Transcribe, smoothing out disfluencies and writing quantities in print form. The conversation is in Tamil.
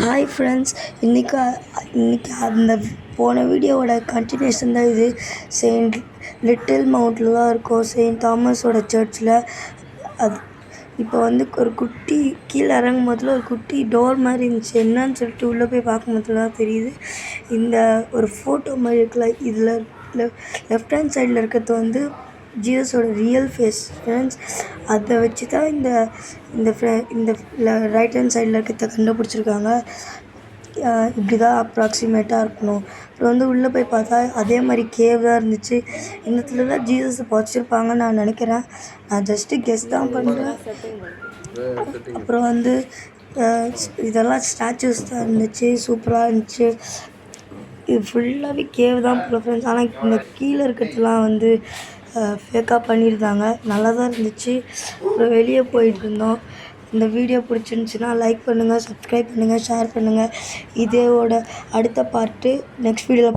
ஹாய் ஃப்ரெண்ட்ஸ், இன்னைக்கு அந்த போன வீடியோவோட கண்டினியூஷன் தான் இது. செயின்ட் லிட்டில் மவுண்ட்டில் தான் இருக்கும், செயின்ட் தாமஸோட சர்ச்சில். அது இப்போ ஒரு குட்டி கீழே இறங்கும் போதில் ஒரு குட்டி டோர் மாதிரி இருந்துச்சு. என்னன்னு சொல்லிட்டு உள்ளே போய் பார்க்கும் போதில் தான் தெரியுது. இந்த ஒரு ஃபோட்டோ மாதிரி இருக்குல்ல, இதில் லெஃப்ட் ஹேண்ட் சைடில் இருக்கிறது ஜீசஸோட ரியல் ஃபேஸ் ஃப்ரெண்ட்ஸ். அதை வச்சு தான் இந்த இந்த ரைட் ஹேண்ட் சைடில் இருக்கிறத கண்டுபிடிச்சிருக்காங்க. இப்படி தான் அப்ராக்சிமேட்டாக இருக்கணும். அப்புறம் உள்ளே போய் பார்த்தா அதே மாதிரி கேவ் தான் இருந்துச்சு. இன்னத்துல தான் ஜீசஸை வச்சுருப்பாங்கன்னு நான் நினைக்கிறேன். நான் ஜஸ்ட்டு கெஸ் தான் பண்ணுறேன். அப்புறம் இதெல்லாம் ஸ்டாச்சூஸ் தான் இருந்துச்சு, சூப்பராக இருந்துச்சு. இது ஃபுல்லாகவே கேவ் தான் ஃப்ரெண்ட்ஸ். ஆனால் இந்த கீழே இருக்கிறதுலாம் ஃபேக்காக பண்ணியிருந்தாங்க. நல்லா தான் இருந்துச்சு. அப்புறம் வெளியே போயிட்டுருந்தோம். இந்த வீடியோ பிடிச்சிருந்துச்சின்னா லைக் பண்ணுங்கள், சப்ஸ்கிரைப் பண்ணுங்கள், ஷேர் பண்ணுங்கள். இதோட அடுத்த பார்ட்டு நெக்ஸ்ட் வீடியோவில்